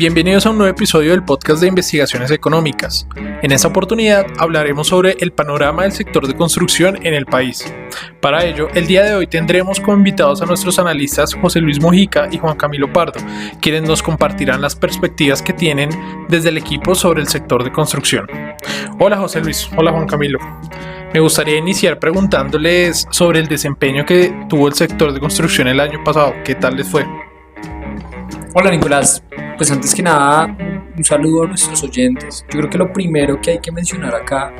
Bienvenidos a un nuevo episodio del podcast de investigaciones económicas. En esta oportunidad hablaremos sobre el panorama del sector de construcción en el país. Para ello, el día de hoy tendremos como invitados a nuestros analistas José Luis Mojica y Juan Camilo Pardo, quienes nos compartirán las perspectivas que tienen desde el equipo sobre el sector de construcción. Hola José Luis, hola Juan Camilo. Me gustaría iniciar preguntándoles sobre el desempeño que tuvo el sector de construcción el año pasado. ¿Qué tal les fue? Hola Nicolás, pues antes que nada un saludo a nuestros oyentes. Yo creo que lo primero que hay que mencionar acá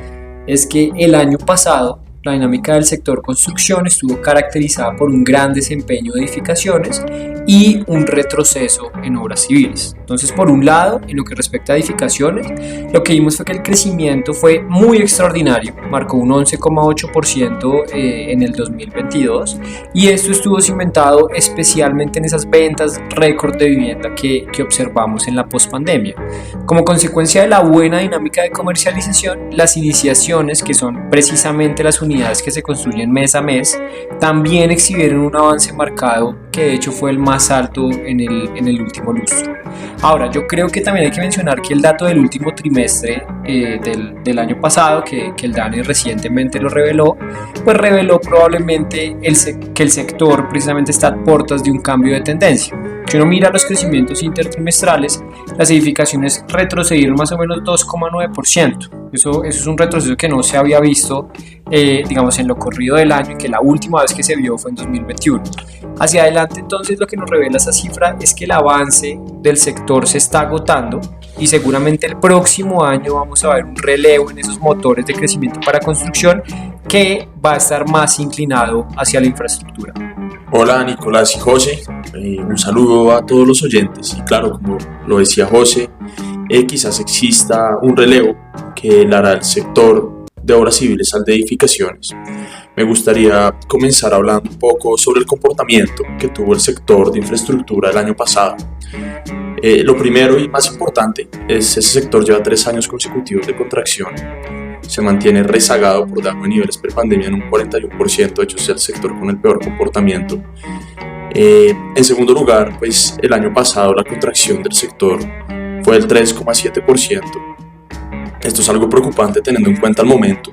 es que el año pasado la dinámica del sector construcción estuvo caracterizada por un gran desempeño de edificaciones y un retroceso en obras civiles. Entonces, por un lado, en lo que respecta a edificaciones, lo que vimos fue que el crecimiento fue muy extraordinario, marcó un 11,8% en el 2022, y esto estuvo cimentado especialmente en esas ventas récord de vivienda que observamos en la pospandemia. Como consecuencia de la buena dinámica de comercialización, las iniciaciones, que son precisamente las unidades que se construyen mes a mes, también exhibieron un avance marcado que de hecho fue el más alto en el último lustro. Ahora, yo creo que también hay que mencionar que el dato del último trimestre del año pasado, que el DANE recientemente lo reveló, pues reveló probablemente que el sector precisamente está a puertas de un cambio de tendencia. Si uno mira los crecimientos intertrimestrales, las edificaciones retrocedieron más o menos 2,9%. Eso es un retroceso que no se había visto, digamos, en lo corrido del año, y que la última vez que se vio fue en 2021. Hacia adelante, entonces, lo que nos revela esa cifra es que el avance del sector se está agotando y seguramente el próximo año vamos a ver un relevo en esos motores de crecimiento para construcción que va a estar más inclinado hacia la infraestructura. Hola Nicolás y José, un saludo a todos los oyentes. Y claro, como lo decía José, quizás exista un relevo que le hará el sector de obras civiles al de edificaciones. Me gustaría comenzar hablando un poco sobre el comportamiento que tuvo el sector de infraestructura el año pasado. Lo primero y más importante es ese sector lleva 3 años consecutivos de contracción. Se mantiene rezagado por debajo de niveles prepandemia en un 41%, de hecho es el sector con el peor comportamiento. En segundo lugar, pues el año pasado la contracción del sector fue del 3,7%. Esto es algo preocupante teniendo en cuenta el momento.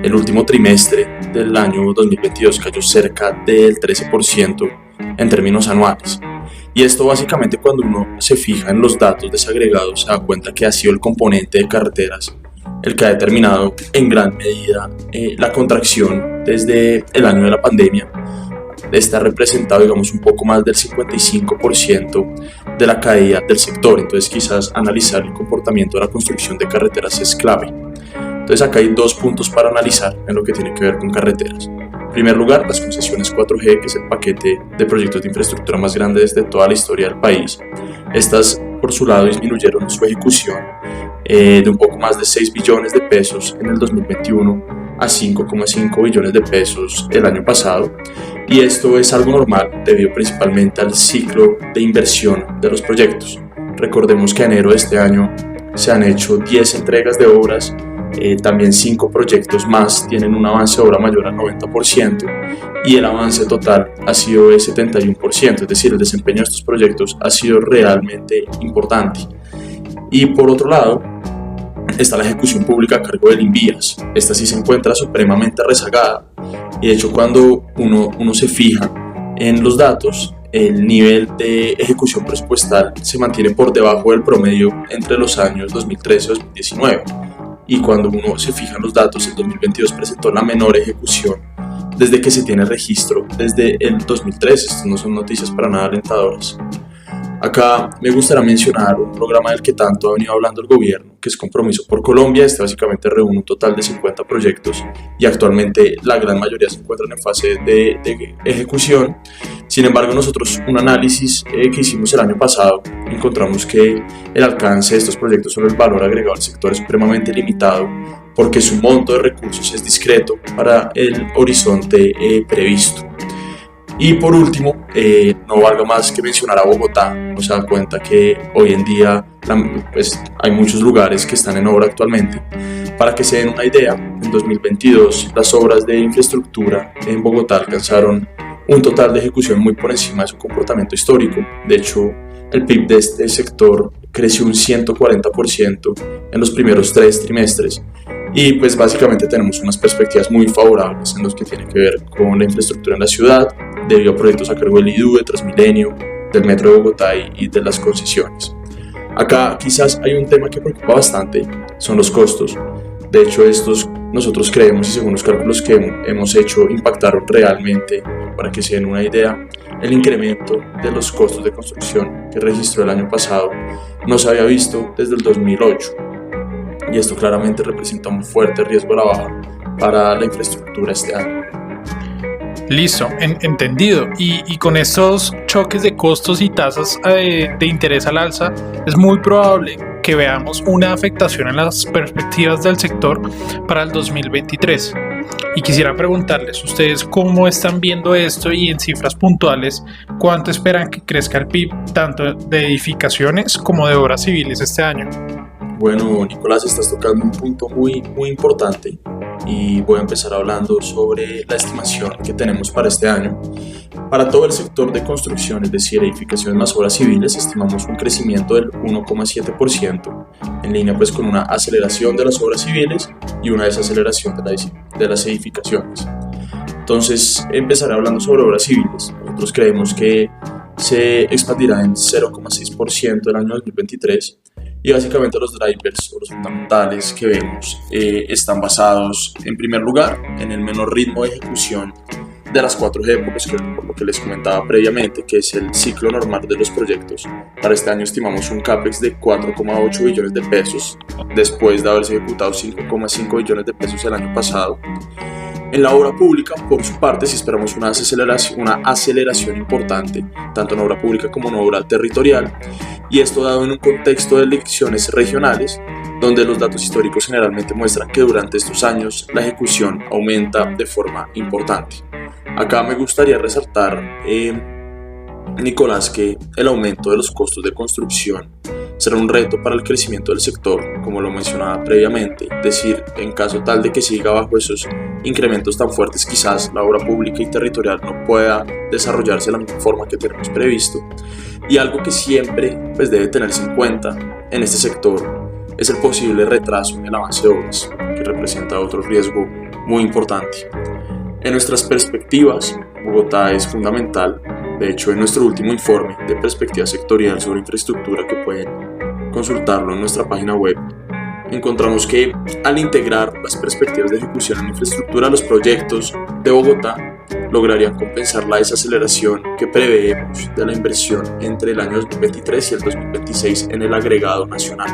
El último trimestre del año 2022 cayó cerca del 13% en términos anuales. Y esto básicamente, cuando uno se fija en los datos desagregados, se da cuenta que ha sido el componente de carreteras el que ha determinado en gran medida la contracción desde el año de la pandemia. Está representado, digamos, un poco más del 55% de la caída del sector. Entonces quizás analizar el comportamiento de la construcción de carreteras es clave. Entonces acá hay 2 puntos para analizar en lo que tiene que ver con carreteras. En primer lugar, las concesiones 4G, que es el paquete de proyectos de infraestructura más grande desde toda la historia del país. Estas, por su lado, disminuyeron su ejecución de un poco más de 6 billones de pesos en el 2021 a 5,5 billones de pesos el año pasado, y esto es algo normal debido principalmente al ciclo de inversión de los proyectos. Recordemos que en enero de este año se han hecho 10 entregas de obras, también 5 proyectos más tienen un avance de obra mayor al 90%, y el avance total ha sido de 71%, es decir, el desempeño de estos proyectos ha sido realmente importante. Y por otro lado, está la ejecución pública a cargo del INVIAS. Esta sí se encuentra supremamente rezagada, y de hecho cuando uno se fija en los datos, el nivel de ejecución presupuestal se mantiene por debajo del promedio entre los años 2013 y 2019, y cuando uno se fija en los datos, el 2022 presentó la menor ejecución desde que se tiene registro desde el 2013. Estas no son noticias para nada alentadoras. Acá me gustaría mencionar un programa del que tanto ha venido hablando el gobierno, que es Compromiso por Colombia. Este básicamente reúne un total de 50 proyectos y actualmente la gran mayoría se encuentran en fase de ejecución. Sin embargo, nosotros, un análisis que hicimos el año pasado, encontramos que el alcance de estos proyectos sobre el valor agregado al sector es supremamente limitado, porque su monto de recursos es discreto para el horizonte previsto. Y por último, no valga más que mencionar a Bogotá. Nos da cuenta que hoy en día pues, hay muchos lugares que están en obra actualmente. Para que se den una idea, en 2022 las obras de infraestructura en Bogotá alcanzaron un total de ejecución muy por encima de su comportamiento histórico. De hecho, el PIB de este sector creció un 140% en los primeros 3 trimestres y pues básicamente tenemos unas perspectivas muy favorables en los que tiene que ver con la infraestructura en la ciudad, debido a proyectos a cargo del IDU, de Transmilenio, del Metro de Bogotá y de las concesiones. Acá quizás hay un tema que preocupa bastante, son los costos. De hecho, estos nosotros creemos y según los cálculos que hemos hecho impactaron realmente, para que se den una idea, el incremento de los costos de construcción que registró el año pasado no se había visto desde el 2008 y esto claramente representa un fuerte riesgo a la baja para la infraestructura este año. Listo, entendido. Y con estos choques de costos y tasas de interés al alza, es muy probable que veamos una afectación en las perspectivas del sector para el 2023. Y quisiera preguntarles, ¿ustedes cómo están viendo esto y en cifras puntuales, cuánto esperan que crezca el PIB, tanto de edificaciones como de obras civiles este año? Bueno, Nicolás, estás tocando un punto muy importante y voy a empezar hablando sobre la estimación que tenemos para este año. Para todo el sector de construcción, es decir, edificaciones más obras civiles, estimamos un crecimiento del 1,7%, en línea pues con una aceleración de las obras civiles y una desaceleración de las edificaciones. Entonces, empezaré hablando sobre obras civiles. Nosotros creemos que se expandirá en 0,6% el año 2023. Y básicamente los drivers o los fundamentales que vemos están basados en primer lugar en el menor ritmo de ejecución de las 4G, por lo que les comentaba previamente, que es el ciclo normal de los proyectos. Para este año estimamos un CAPEX de 4,8 billones de pesos, después de haberse ejecutado 5,5 billones de pesos el año pasado. En la obra pública, por su parte, sí esperamos una aceleración importante, tanto en obra pública como en obra territorial, y esto dado en un contexto de elecciones regionales, donde los datos históricos generalmente muestran que durante estos años la ejecución aumenta de forma importante. Acá me gustaría resaltar, Nicolás, que el aumento de los costos de construcción será un reto para el crecimiento del sector, como lo mencionaba previamente, es decir, en caso tal de que siga bajo esos incrementos tan fuertes, quizás la obra pública y territorial no pueda desarrollarse de la misma forma que tenemos previsto. Y algo que siempre pues, debe tenerse en cuenta en este sector es el posible retraso en el avance de obras, que representa otro riesgo muy importante. En nuestras perspectivas, Bogotá es fundamental. De hecho, en nuestro último informe de perspectiva sectorial sobre infraestructura, que pueden consultarlo en nuestra página web, encontramos que al integrar las perspectivas de ejecución en infraestructura, los proyectos de Bogotá lograrían compensar la desaceleración que preveemos de la inversión entre el año 2023 y el 2026 en el agregado nacional.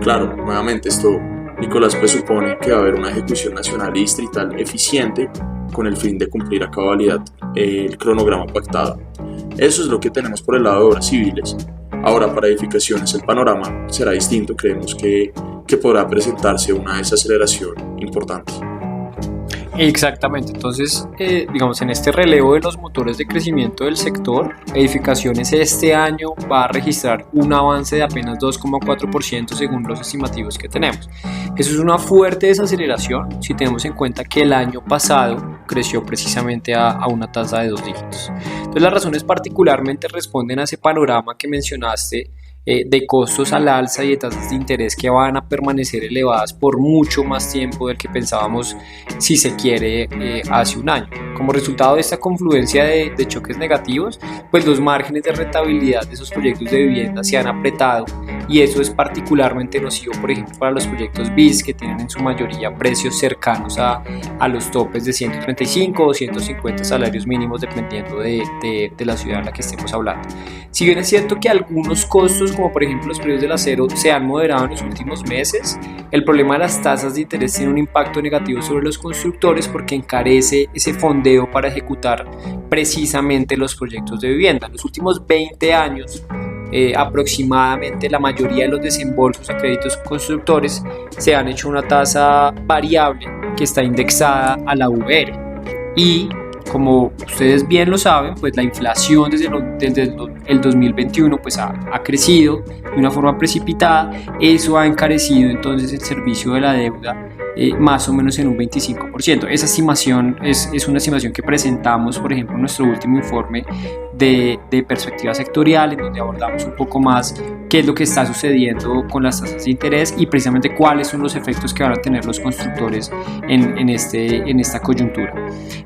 Claro, nuevamente esto, Nicolás, presupone que va a haber una ejecución nacional y distrital eficiente con el fin de cumplir a cabalidad el cronograma pactado. Eso es lo que tenemos por el lado de obras civiles. Ahora, para edificaciones el panorama será distinto. Creemos que podrá presentarse una desaceleración importante. Exactamente, entonces digamos en este relevo de los motores de crecimiento del sector, edificaciones este año va a registrar un avance de apenas 2,4% según los estimativos que tenemos. Eso es una fuerte desaceleración si tenemos en cuenta que el año pasado creció precisamente a una tasa de 2 dígitos. Entonces las razones particularmente responden a ese panorama que mencionaste, de costos al alza y de tasas de interés que van a permanecer elevadas por mucho más tiempo del que pensábamos, si se quiere, hace un año. Como resultado de esta confluencia de choques negativos, pues los márgenes de rentabilidad de esos proyectos de vivienda se han apretado y eso es particularmente nocivo, por ejemplo, para los proyectos BIS, que tienen en su mayoría precios cercanos a los topes de 135 o 150 salarios mínimos dependiendo de la ciudad en la que estemos hablando. Si bien es cierto que algunos costos, como por ejemplo los precios del acero, se han moderado en los últimos meses, el problema de las tasas de interés tiene un impacto negativo sobre los constructores porque encarece ese fondeo para ejecutar precisamente los proyectos de vivienda. En los últimos 20 años, aproximadamente la mayoría de los desembolsos a créditos constructores se han hecho una tasa variable que está indexada a la VR. Y como ustedes bien lo saben, pues la inflación desde el 2021 pues ha crecido de una forma precipitada. Eso ha encarecido entonces el servicio de la deuda más o menos en un 25%. Esa estimación es una estimación que presentamos, por ejemplo, en nuestro último informe de perspectiva sectorial, en donde abordamos un poco más qué es lo que está sucediendo con las tasas de interés y precisamente cuáles son los efectos que van a tener los constructores en esta coyuntura.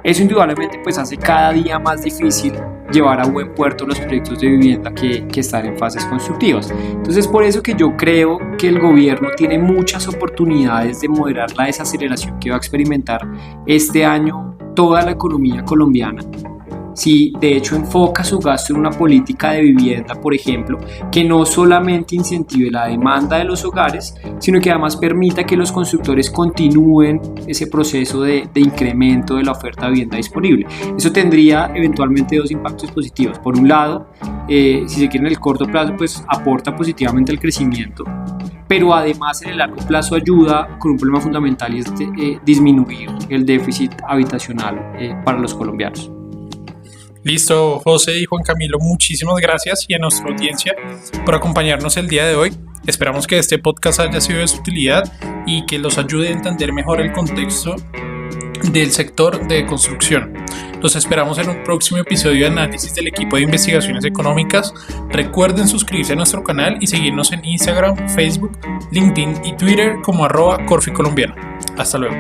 Eso indudablemente pues hace cada día más difícil llevar a buen puerto los proyectos de vivienda que están en fases constructivas. Entonces, por eso que yo creo que el gobierno tiene muchas oportunidades de moderar la desaceleración que va a experimentar este año toda la economía colombiana. Si de hecho enfoca su gasto en una política de vivienda, por ejemplo, que no solamente incentive la demanda de los hogares, sino que además permita que los constructores continúen ese proceso de incremento de la oferta de vivienda disponible. Eso tendría eventualmente dos impactos positivos. Por un lado, si se quiere en el corto plazo, pues aporta positivamente al crecimiento, pero además en el largo plazo ayuda con un problema fundamental y es disminuir el déficit habitacional para los colombianos. Listo, José y Juan Camilo, muchísimas gracias y a nuestra audiencia por acompañarnos el día de hoy. Esperamos que este podcast haya sido de su utilidad y que los ayude a entender mejor el contexto del sector de construcción. Los esperamos en un próximo episodio de análisis del equipo de investigaciones económicas. Recuerden suscribirse a nuestro canal y seguirnos en Instagram, Facebook, LinkedIn y Twitter como @corficolombiana. Hasta luego.